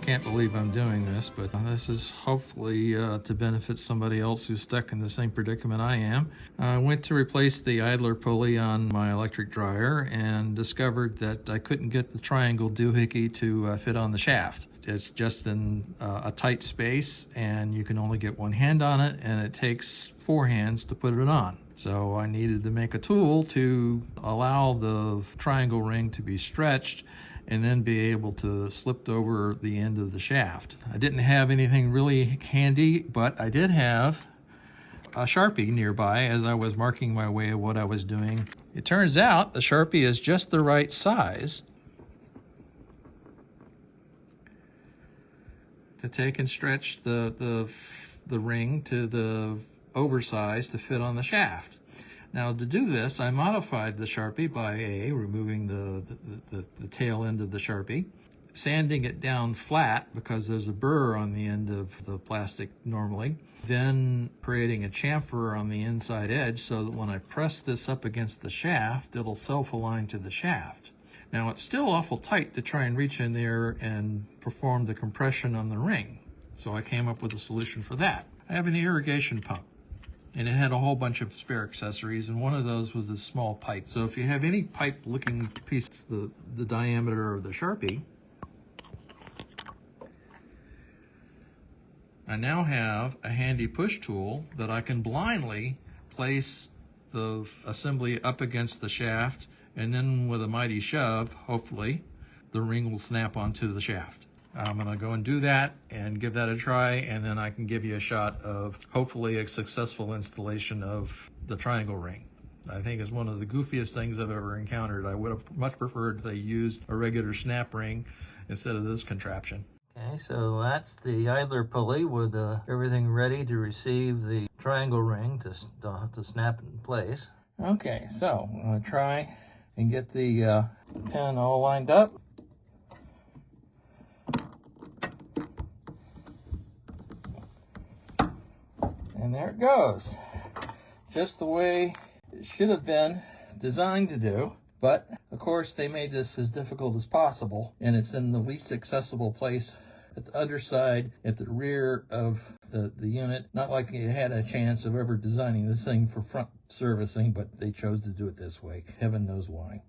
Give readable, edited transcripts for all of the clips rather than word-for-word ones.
can't believe I'm doing this, but this is hopefully to benefit somebody else who's stuck in the same predicament I am. I went to replace the Ideler pulley on my electric dryer and discovered that I couldn't get the triangle doohickey to fit on the shaft. It's just in a tight space, and you can only get one hand on it, and it takes 4 hands to put it on. So I needed to make a tool to allow the triangle ring to be stretched and then be able to slip over the end of the shaft. I didn't have anything really handy, but I did have a Sharpie nearby as I was marking my way of what I was doing. It turns out the Sharpie is just the right size to take and stretch the ring to the oversize to fit on the shaft. Now to do this, I modified the Sharpie by removing the tail end of the Sharpie, sanding it down flat because there's a burr on the end of the plastic normally, then creating a chamfer on the inside edge so that when I press this up against the shaft, it'll self-align to the shaft. Now it's still awful tight to try and reach in there and perform the compression on the ring, so I came up with a solution for that. I have an irrigation pump, and it had a whole bunch of spare accessories, and one of those was this small pipe. So if you have any pipe looking piece, the diameter of the Sharpie, I now have a handy push tool that I can blindly place the assembly up against the shaft, and then with a mighty shove, hopefully, the ring will snap onto the shaft. I'm gonna go and do that and give that a try, and then I can give you a shot of hopefully a successful installation of the triangle ring. I think it's one of the goofiest things I've ever encountered. I would have much preferred if they used a regular snap ring instead of this contraption. Okay, so that's the Ideler pulley with everything ready to receive the triangle ring to snap in place. Okay, so I'm gonna try and get the pin all lined up. And there it goes, just the way it should have been designed to do. But of course they made this as difficult as possible, and it's in the least accessible place at the underside at the rear of the unit. Not like you had a chance of ever designing this thing for front servicing, but they chose to do it this way. Heaven knows why.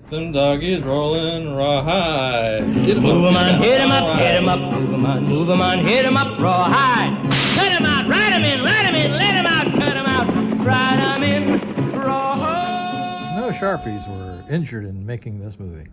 Them doggies rolling rawhide. Move 'em on, hit 'em up, hit 'em up, move 'em on, hit 'em up, rawhide. Cut 'em out, ride 'em in, let 'em out, cut 'em out, ride 'em in, rawhide. No Sharpies were injured in making this movie.